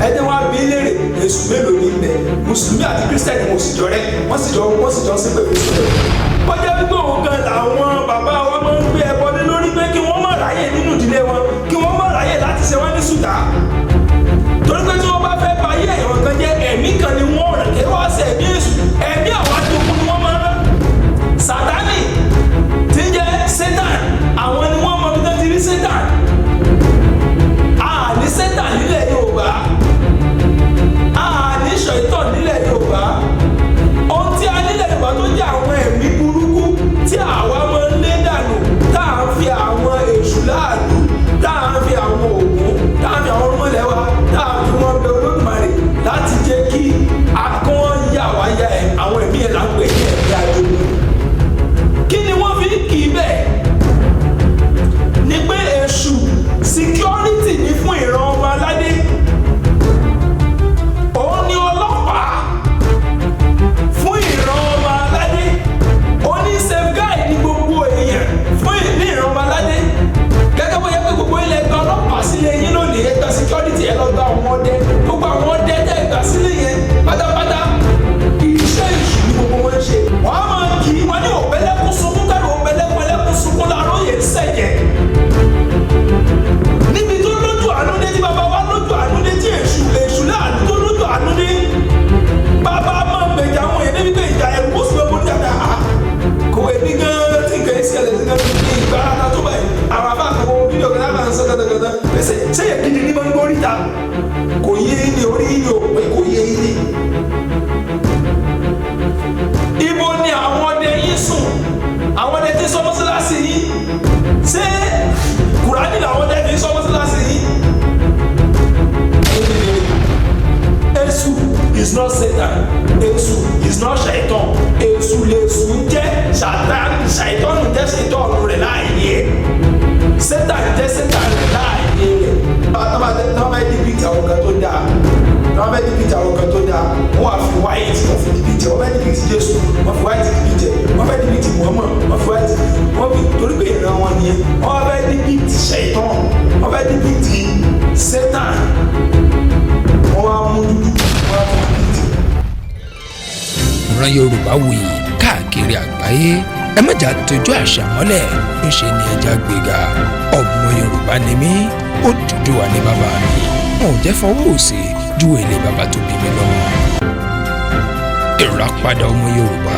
ẹni wá bí léèrè èṣù mélòó ní bẹ mùsùlùmí àti kírísítẹ́nì wọn sì jọ rẹ wọ́n sì jọ sí pé èṣù rẹ. wọ́n jẹ́ wípé òun gan làwọn bàbá wa máa ń gbé ẹbọ lé lórí pé kí wọ́n má ráyè nínú ìdílé wọn kí wọ́n má ráyè láti ṣe wọ́n ní sùtà. torí pé tí wọ́n bá fẹ́ bá ayé ẹ̀yàn kan jẹ́ ẹ̀mí kan ni wọ́n rẹ̀ kí wọ́n ṣe ẹ̀mí èṣù ẹ̀mí àwọn àjogún ni wọ́n máa rán. Sátánì tí ń jẹ́ Satan àwọn ni wọ́n mọ bí wọ́n ti rí Satan. Ní Satan nílẹ̀ Yorùbá ní Ṣàítánì nílẹ̀ Yorùbá ohun tí a nílẹ̀ Yorùbá tó jẹ́ àwọn ẹ̀mí burúkú tí àwa máa ń lé dànù tá à ń fi àwọn èṣù láàlú tá à ń fi àwọn Ògún tá à ń fi àwọn ọmọlẹ̀ wa tá à ń fi wọn bẹ Olódùmarè láti jẹ́ kí akọ́n yà wá ya àwọn ẹ̀mí ẹ̀ là ń pè ní ẹ̀mí àjogún. Kí ni wọ́n fi kì í bẹ́ẹ̀ ni pé èṣù security ní fún ìran ọba aládé òun ni ọlọ́pàá fún ìran ọba aládé òun ní safeguard ní gbogbo èèyàn fún ìran ọba aládé gẹ́gẹ́ bó yẹ pé gbogbo ilẹ̀ gba ọlọ́pàá sílé yín lónìí ẹgbẹ́ security ẹ lọ gba àwọn ọdẹ gbogbo àwọn ọdẹ tẹ́ ìgbà sílé yẹn pátápátá iṣẹ́ ìṣù ní gbogbo wọn ṣe wọ́n á máa kì í wọ́n ní òbẹ́lẹ́kún sunkún kẹ́rù òbẹ́lẹ́kún sunkún làárọ̀ yẹn sẹ̀jẹ̀ níbi tó lójú àánú dé tí bàbá wa lójú àánú dé tí èṣù láàánú tó lójú àánú dé bàbá máa ń gbèjà àwọn èèyàn débi pé ìjà ẹ̀rù ó sì lọ́ọ́ bójú àdá kò èmi gan tí nǹkan ẹ̀sìn ẹ̀lẹ́sìn kan ní ìgbà ara tó báyìí àwọn àbá àkọ́kọ́ fídíò kan lábàá ń sọ kàtàkàtà pèsè sẹ́yìn gidi ní máa ń gbórí ta kò yé ní orí yìí ò pé kò yé yìí. Ibo ni àwọn ọdẹ yìí sùn àwọn ọdẹ tí sọ mọ́sálásí yìí ṣé Kùránì làwọn ọdẹ tí sọ mọ́sálásí yìí. Èṣù is not Satan Èṣù is not Ṣàítánì Èṣù lèṣù jẹ́ Ṣàítánì jẹ́ Ṣàítánì rẹ̀ láàyè Satan jẹ́ Satan rẹ̀ láàyè rẹ̀. Tọ́ bá dìbìtì àwọn kan tó dáa wọ́n bá dìbìtì àwọn kan tó dáa wọ́n wá fi white wọ́n fi dìbìtì wọ́n bá dìbìtì Jésù wọ́n fi white dìbìtì wọ́n bá dìbìtì Muhammad wọ́n fi white wọ́n fi torí pé ìran wọn nìyẹn wọ́n bá dìbìtì Ṣàítánì wọ́n bá dìbìtì Satan wọ́n wá mú dúdú wọ́n wá fi dìbìtì. ìran Yorùbá wuyì káàkiri àgbáyé ẹ má jà tójú àṣà mọ́lẹ̀ ńṣe ni ẹja gbéga ọmọ Yorùbá ni mí Odùduwà ni bàbá mi wọn ò jẹ́ fọwọ́ òsì ju èlé bàbá tó bí mi lọ́mọ. ìràpadà ọmọ Yorùbá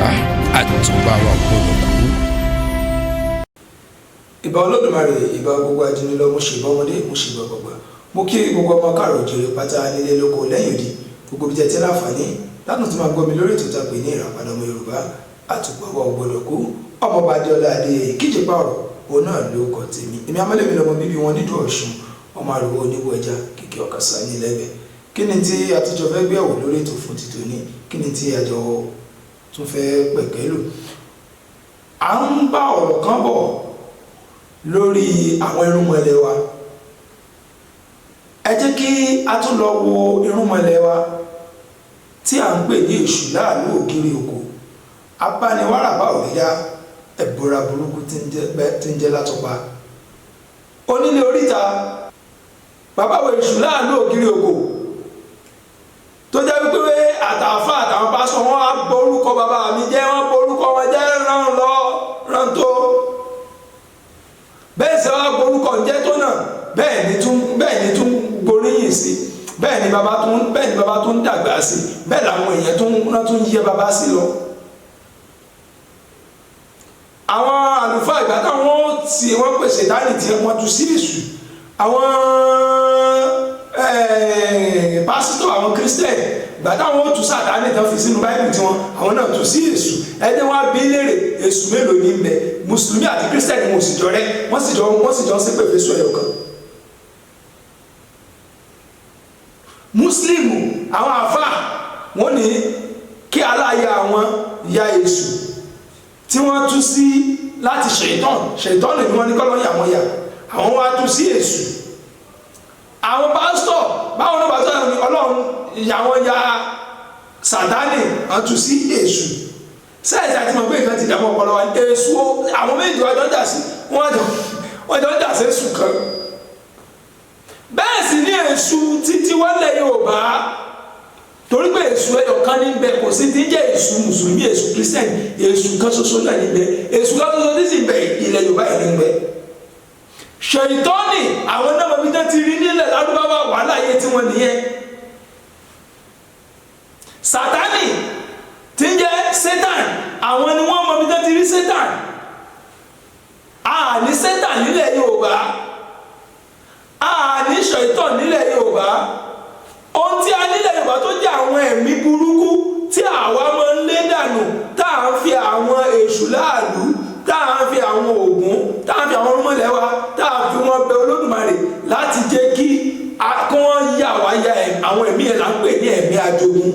àtúbáwá gbọ́dọ̀kú. ìbà Olódùmarè ìbà gbogbo ajínilọ́ mo ṣèbà ọmọdé mo ṣèbà gbogbo mo kí gbogbo ọmọ káàrọ̀ òjìrè pátá nílé lóko lẹ́yìn òdì gbogbo bí jẹ́tí láǹfààní látùn tí máa gbọ́ mi lórí ètò ìtàpé ní ìràpadà ọmọ Yorùbá àtúbáwá gbọ́dọ̀kú ọmọọba Adéọlá Adéyẹyè kíjìpá ọ̀rọ̀ òun náà ló kọ tèmi èmi amálẹ̀mí lọmọ bíbí wọn nídùú Ọ̀ṣun ọmọ àrùwọ̀ oníbù ẹja kìkì ọ̀kasà nílẹ̀bẹ̀ kí ni tí àtijọ́ fẹ́ gbé ẹ̀wò lórí ètò fún títò ní kí ni tí àjọ tún fẹ́ pẹ̀kẹ́ lò. à ń bá ọ̀rọ̀ kan bọ̀ lórí àwọn irúnmọlẹ̀ wa ẹ jẹ́ kí a tún lọ wo irúnmọlẹ̀ wa tí à ń pè ní èṣù láàlú ògiri òkò abániwáràbá òrìyá ẹ̀bùra burúkú tí ń jẹ́ látọpa onílé oríta bàbá wo èṣù láàlú ògiri òkò tó jẹ́ wípé àtàfà àtàwọn pásọ wọn á borúkọ bàbá mi jẹ́ wọ́n borúkọ wọn jẹ́ ràn lọ ràn tó bẹ́ẹ̀ sì wọ́n borúkọ jẹ́ tó náà bẹ́ẹ̀ ni tún gboríyìn sí bẹ́ẹ̀ ni bàbá tún dàgbà sí bẹ́ẹ̀ làwọn èèyàn tún yẹ bàbá sí lọ. àwọn àlùfáà ìgbà táwọn tí wọ́n pèsè dání tí wọ́n tú sí èṣù àwọn pásítọ̀ àwọn kírísítẹ̀n ìgbà táwọn tú Sátánì tán fi sínú báyìí tí àwọn náà tú sí èṣù ẹni wọ́n bí léèrè èṣù mélòó ní bẹ mùsùlùmí àti kírísítẹ̀n wọn ò sì jọ rẹ wọ́n sì jọ sí pèfé sọ ẹ̀yọ̀ kan. mùsùlùmí àwọn àfáà wọ́n ní kí aláya àwọn ya èṣù tí wọ́n tú sí láti Ṣàítánì ni wọ́n ní kọ́lọ́ yà wọ́n yà àwọn wá tú sí èṣù àwọn pásítọ̀ báwọn náà pásítọ̀ ní Ọlọ́run yà wọ́n ya Sátánì wọ́n tú sí èṣù sẹ́ẹ̀sì àti mọ̀ pé nǹkan ti dààmú ọpọlọ wa èṣù àwọn méjì wọ́n jà sí wọ́n jọ jà sí èṣù kan bẹ́ẹ̀ sì ní èṣù títí wọ́n lẹ̀ Yorùbá èṣù ẹyọ̀kan níbẹ̀, kò sí tí ń jẹ́ èṣù mùsùlùmí, èṣù kírísítẹ́nì, èṣù kan ṣoṣo náà níbẹ̀, èṣù kan ṣoṣo ní sì bẹ̀ ilẹ̀ Yorùbá yìí níbẹ̀. Ṣèitánì àwọn náà mọ̀ bí tán ti rí nílẹ̀ Lárúbáwá wàhálà yé tí wọ́n nìyẹn. Sátánì tí ń jẹ́ Satan àwọn ni wọ́n mọ̀ bí tán ti rí Satan. A ní Satan nílẹ̀ Yorùbá, a ní Ṣèitánì nílẹ̀ Yorùbá. Ohun tí a nílẹ̀ Yorùbá tó jẹ́ àwọn ẹ̀mí burúkú tí àwa máa ń lé dànù, tá à ń fi àwọn èṣù láàlú, tá à ń fi àwọn Ògún, tá à ń fi àwọn ọmọlẹ̀ wa, tá à ń fi wọn bẹ Olódùmarè láti jẹ́ kí wọ́n yà wá ya àwọn ẹ̀mí ẹ̀ là ń pè ní ẹ̀mí ajogun.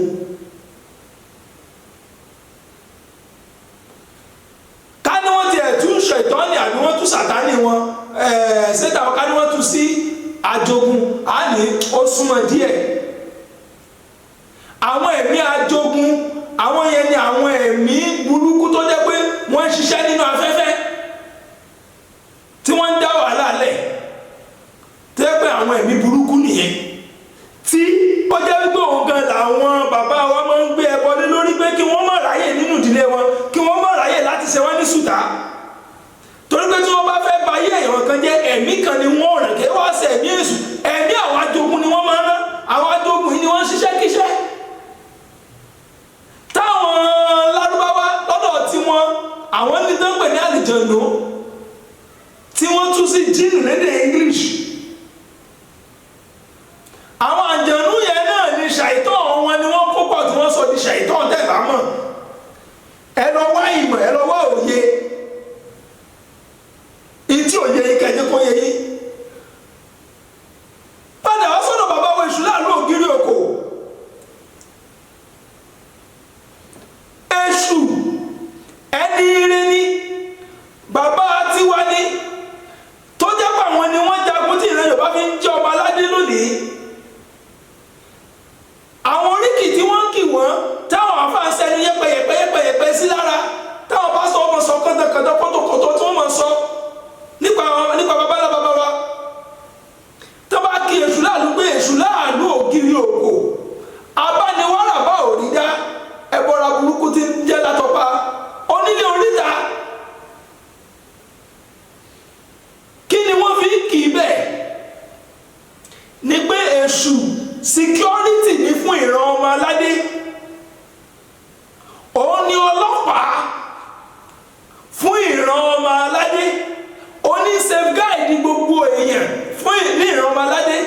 Ká ní wọ́n tiẹ̀ tún Ṣèitánì àbí wọ́n tún Sátánì wọn Sátánì ká ní wọ́n tún sí ajogun, á ní ó súnmọ́ díẹ̀. Àwọn ẹ̀mí ajogun, àwọn yẹn ni àwọn ẹ̀mí burúkú tó jẹ́ pé wọ́n ń ṣiṣẹ́ nínú afẹ́fẹ́ tí wọ́n ń dá wàhálà lẹ̀, tó jẹ́ pé àwọn ẹ̀mí burúkú nìyẹn, tí ó jẹ́ wípé òun gan làwọn bàbá wa máa ń gbé ẹbọ lé lórí pé kí wọ́n má ráyè nínú ìdílé wọn, kí wọ́n má ráyè láti ṣe wọ́n ní sùtá. Torí pé tí wọ́n bá fẹ́ ba ayé èèyàn kan jẹ́, ẹ̀mí kan ni wọ́n ràn kí wọ́n ṣe ẹ̀mí èṣù, ẹ̀mí àwọn ajogun ni wọ́n máa ń rán, àwọn ajogun yìí ni wọ́n ń ṣiṣẹ́ kíṣẹ́. Táwọn Lárúbáwá lọ́dọ̀ tí wọ́n àwọn ní tán pè ní àlìjànnú tí wọ́n tún sí jíìnù lédè English. Àwọn àjànú yẹn náà ni Ṣàìtán wọn ni wọ́n kó pọ̀ tí wọ́n sọ di Ṣàìtán tẹ̀bá mọ̀. Ẹ lọ wá ìmọ̀, ẹ lọ wá òye. Ìtí òye yìí kẹjẹ kó yẹ yìí. Padà wá sọ́dọ̀ bàbá wo Èṣù láàlú ògiri òkò. Èṣù ẹni ire ni bàbá tiwa ni, tó jẹ́ pé àwọn ni wọ́n jagun tí ìran Yorùbá fi ń jẹ́ ọba aládé lónìí. Àwọn oríkì tí wọ́n ń kì wọ́n táwọn afáàṣẹ ni yẹ́pẹ̀yẹ̀pẹ̀ sí lára, táwọn bá sọ ọmọ sọ kọ́tọ̀kọ́tọ̀ kọ́tọ̀kọ́tọ̀ tí wọ́n mọ̀ sọ nípa babalá bàbá wa. Tó bá kí Èṣù láàlú pé Èṣù láàlú ògiri òkò, abániwárà bá òrí dá, ẹbọra burúkú ti ń jẹ́ látọpa, onílé oríta. Kí ni wọ́n fi kì í bẹ́ẹ̀? Ni pé Èṣù security ní fún ìran ọmọ aládé, òun ni ọlọ́pàá fún ìran ọmọ aládé, òun ní safeguard gbogbo èèyàn fún ìran ọmọ aládé.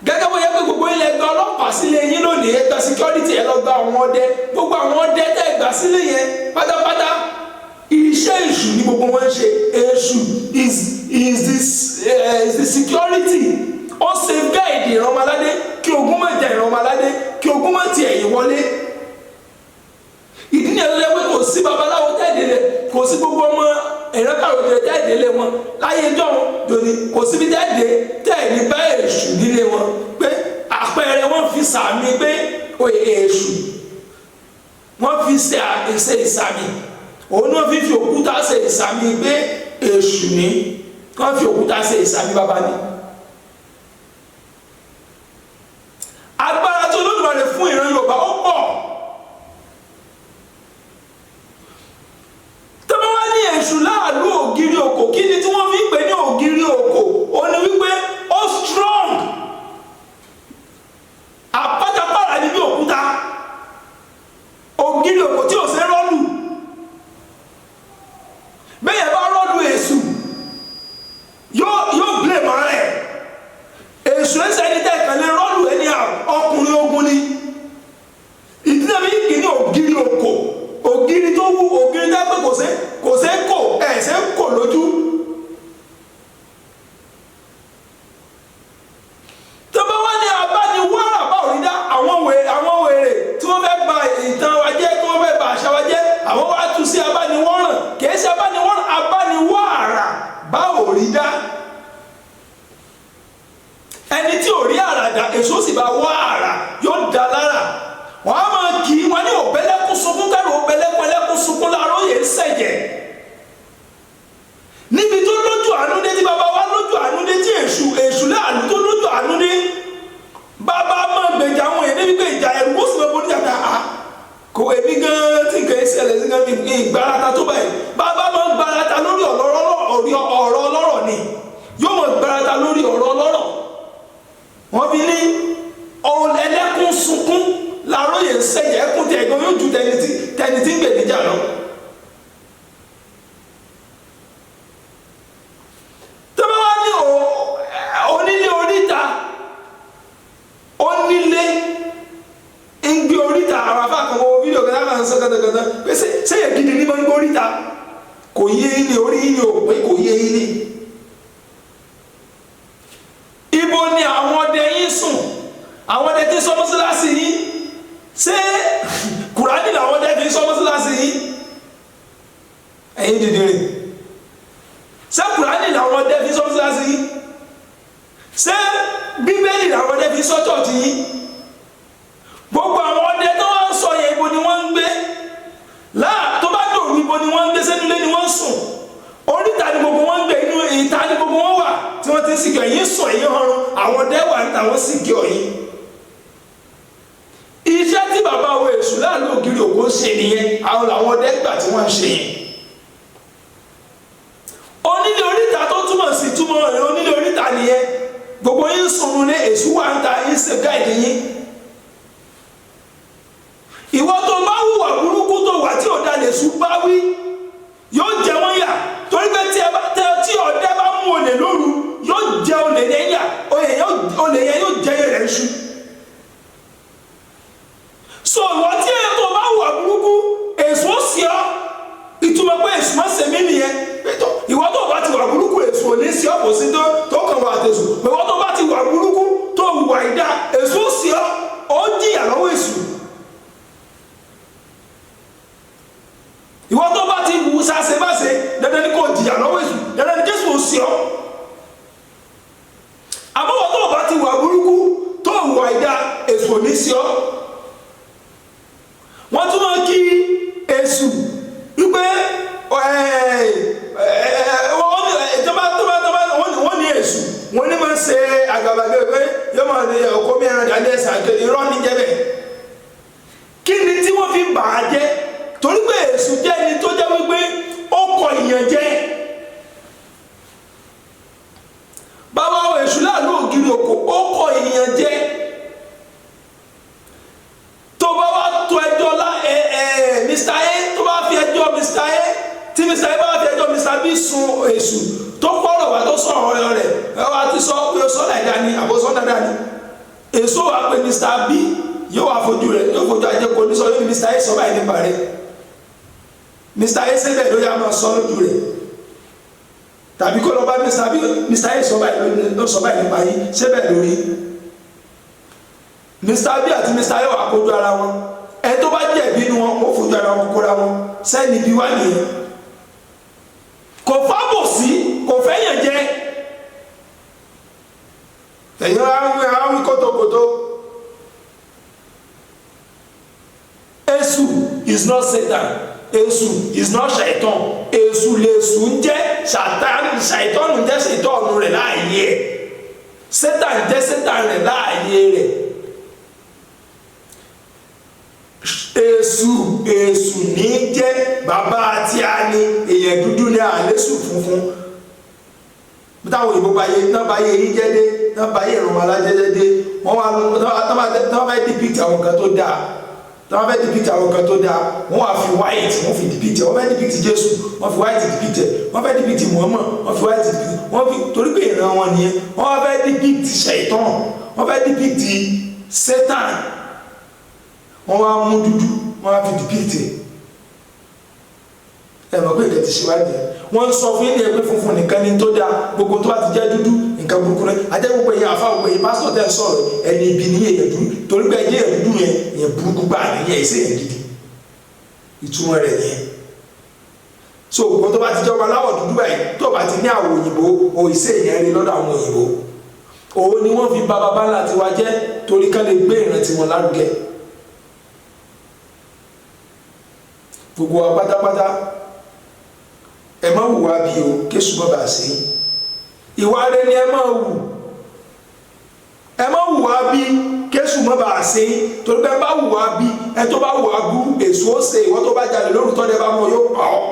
Gẹ́gẹ́ bó yẹ pé gbogbo ilẹ̀ gba ọlọ́pàá sílé yín lónìí, ẹ gba security, ẹ lọ gba àwọn ọdẹ, gbogbo àwọn ọdẹ tẹ́ gbà sílé yẹn pátápátá iṣẹ́ Èṣù ni gbogbo wọn ń ṣe. Èṣù is the security. Ó safeguard ìran ọmọ aládé kí ogun má jà ìran ọmọ aládé, kí ogun má ti ẹ̀yìn wọlé. Ìdí ni ẹ̀rọ lẹ́wọ́ kò sí babaláwo tẹ́ẹ̀dẹ̀lẹ̀, kò sí gbogbo ọmọ ìránkàròjẹ tẹ́ẹ̀dẹ̀lẹ̀ wọn láyé jọ̀hún lónìí, kò síbi tẹ́ẹ̀dẹ̀ bá Èṣù nílé wọn, pé àpẹẹrẹ wọn fi sàmì pé Èṣù wọn fi ṣe ìsàmì, òun náà fi òkúta ṣe ìsàmì pé Èṣù ni wọ́n fi òkúta ṣe ìsàmì bàbá ni. Agbára tó Olódùmarè fún ìran Yorùbá ó pọ̀. Tọ́mọ́ wá ní Èṣù láàlú ògiri òkò, kí ni tí wọ́n fi ń pè ní ògiri òkò? Ó ní wípé ó strong, àpátápàrà ní bí òkúta, ògiri òkò tí ò ṣe rọ́lù. Bẹ́ẹ̀ bá rọ́lù Èṣù yóò blame ara ẹ̀. gan ìgbárata tó báyìí bàbá máa ń gbárata lórí ọ̀rọ̀ ọlọ́rọ̀ ni yóò máa gbárata lórí ọ̀rọ̀ ọlọ́rọ̀. wọ́n fi ní ẹlẹ́kùn sunkún làróyè ń sẹ́yìn ẹkún tẹ̀ gan yóò ju tẹni tí ń gbè níjà lọ. tọ́ba wá ní onílé oríta onílé ń gbé oríta àwọn afáàkàn wo fídíò kan láwọn sọ kàtàkàtà pé sẹ́yìn gidi ní máa ń gbé oríta kò yé ilé orí ilé òpè kò yé ilé. ibo ni àwọn ọdẹ yín sùn àwọn ọdẹ tí ń sọ mọ́sálásí yín ṣé kùránì làwọn ọdẹ fi ń sọ mọ́sálásí yín ẹ̀yin dìde rè ṣé kùránì làwọn ọdẹ fi ń sọ mọ́sálásí yín ṣé bíbélì làwọn ọdẹ fi ń sọ chọ́ọ̀chì yín gbogbo àwọn ọdẹ tó wá ń sọ yẹn ibo ni wọ́n ń gbé láà tó bá dòru ibo ni wọ́n ń gbé sẹ́nu ilé ni wọ́n ń sùn oríta ni gbogbo wọn ń gbé inú ìta ni gbogbo wọn wà tí wọ́n ti ń sìnkì ẹ̀yìn sùn ẹ̀yìn ọrùn àwọn ọdẹ wà níta wọ́n sìnkì ọ̀yìn. iṣẹ́ tí bàbá wo èṣù láàlú ògiri òkú ń ṣe nìyẹn àwọn làwọn ọdẹ gbà tí wọ́n ń ṣe yẹn. onílé oríta tó túmọ̀ sí túmọ̀ rẹ̀ onílé oríta nìyẹn gbogbo yín sùn ní èṣù wà níta yín ṣe gáìdì yín. ìwọ tó bá hùwà burúkú tó wà tí ò dalẹ̀ èṣù bá wí yóò jẹ wọ́n yà torí pé tí ọdẹ bá mú olè lóru yóò jẹ olè yẹn yà olè yẹn yóò jẹ rẹ̀ ṣu. so ìwọ tí ẹ tó bá hùwà burúkú èso sí ọ ìtumọ̀ pé èso máa ṣe mí nìyẹn ìwọ tó bá ti wà burúkú èso ò ní sí ọ kò sí tó kàn wà àtẹ̀sù ìwọ tó bá ti wà burúkú tó hùwà ìdá èso sí ọ ó jìyà lọ́wọ́ èso. ìwọ tó bá ti wù sáṣe bá ṣe dandan ni kò jìyà lọ́wọ́ èṣù dandan ni Jésù ò sí ọ. àmọ́ ìwọ tó bá ti wà burúkú tó wà ìdá èṣù ò ní sí ọ. wọ́n tún máa kí èṣù wípé wọ́n ní èṣù wọ́n ní máa ń ṣe àgàbàgbé pé yóò máa ní ọkọ mi ẹran dàdé ẹsẹ̀ àjọ irọ́ ní jẹ́ bẹ́ẹ̀. kí ni tí wọ́n fi bà á jẹ́ torí pé èṣù jẹ́ ẹni tó jẹ́ wípé ó kọ ìyàn jẹ. bàbá wa èṣù láàlú ògiri òkò ó kọ ìyàn jẹ. tó bá wá tó ẹjọ́ Mr. A tó bá fi ẹjọ́ Mr. A tí Mr. A bá fi ẹjọ́ Mr. B sun èṣù tó kọ́rọ̀ wá tó sọ ọ̀rọ̀ rẹ̀ ẹ wá ti sọ pé ó sọ láìda ni àbósọ dáadáa ni èṣù wà pé Mr. B yóò wá fojú rẹ̀ yóò fojú ajẹ́ kò ní sọ yóò ní Mr. A sọ báyìí nípa rẹ̀. Mr. A ṣe bẹ́ẹ̀ ló yá máa sọ lójú rẹ̀ tàbí kó lọ bá Mr. A sọ báyìí ló sọ báyìí nípa yín ṣé bẹ́ẹ̀ lórí Mr. B àti Mr. A wà kójú ara wọn ẹ tó bá jẹ̀bi inú wọn kó fojú ara wọn kóra wọn sẹ́ni bí wá nìyẹn kò fábò sí kò fẹ́yàn jẹ ẹ̀yin àwọn kótókótó. Èṣù is not Satan. Èṣù is not Shaitan. Èṣù lèṣù ń jẹ́ Satan. Shaitan ń jẹ́ Shaitan rẹ̀ láàyè ẹ̀. Satan jẹ́ Satan rẹ̀ láàyè rẹ̀. Èṣù ní jẹ́ bàbá àti àní èèyàn dúdú ní àlésù funfun. Táwọn òyìnbó náà báyé yí jẹ́ dé náà báyé ìrùnmọ́ alájẹ́jẹ́ dé wọ́n wá fẹ́ depict àwọn kan tó dáa. Wọ́n fẹ́ depict àwọn kan tó dáa wọ́n wá fi white wọ́n fi depict wọ́n fẹ́ depict Jésù wọ́n fi white depict wọ́n fẹ́ depict Muhammad wọ́n fi white depict wọ́n fi torí pé ìran wọn nìyẹn wọ́n fẹ́ depict Shaitan wọ́n fẹ́ depict Satan wọ́n wá mú dúdú wọ́n wá fi depict ẹ̀ mọ̀ pé ìdẹ̀ ti ṣíwájú ẹ̀ wọ́n sọ fún ilé ẹgbẹ́ funfun nìkan ní tó dáa gbogbo tó bá ti jẹ́ dúdú nǹkan burúkú rẹ̀ ajẹ́ gbogbo ẹ̀yà àfa gbogbo ẹ̀yà pásítọ̀ tẹ̀ sọ̀rọ̀ ẹni ibi ní èyàn dúdú torí pé ẹ̀yẹ dúdú yẹn èyàn burúkú gbà nìyẹn ẹ̀sẹ̀ yẹn gidi ìtumọ̀ rẹ̀ nìyẹn so gbogbo tó bá ti jẹ́ ọba aláwọ̀ dúdú báyìí tó bá ti ní àwọ̀ òyìnbó òyìnbó yẹn rí lọ́dọ̀ àwọn òyìnbó òun ni wọ́n fi bá bàbá ńlá tiwa jẹ́ torí ká lè gbé ìrántí wọn lárugẹ gbogbo wa pátápátá ẹ má wù wá bí o kéṣù bọ́ bá sí ìwà rẹ ni ẹ má wù ẹ má hùwà bí késù mọ́ bá a ṣe torí pé ẹ bá hùwà bí ẹ tó bá hùwà bú èso ó ṣe ìwọ tó bá jalè lórúkọ dẹ bá mọ yóò pa ọ́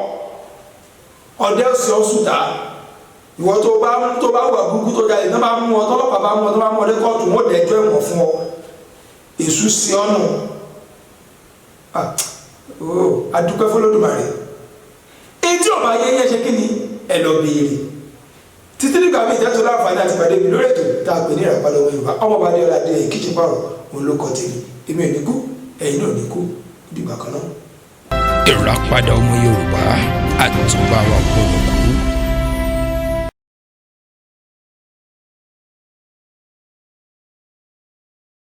ọdẹ òsì ọ̀ṣùtà ìwọ tó bá hùwà burúkú tó jalè tó bá mú ọ tọ́lọ́pàá bá mú ọ tó bá mú ọ dé kóòtù wọn ò dẹjọ́ ẹ̀wọ̀n fún ọ èso sí ọ̀nà adúpẹ́ fọlọ́dúnmarè etí ọba ayẹyẹ ṣe kí ni ẹ lọ béèrè títí nígbà míì tẹ́tọ́ láǹfààní àti ìpàdé mi lórí ètò tá a pè ní ìràpadà ọmọ Yorùbá ọmọọba ní ọlá dé kíkì pààrọ̀ òun ló kọ tèmi èmi ò ní kú ẹ̀yin náà ò ní kú dìgbà kan náà. ìràpadà ọmọ Yorùbá àtúbà wa kúrò.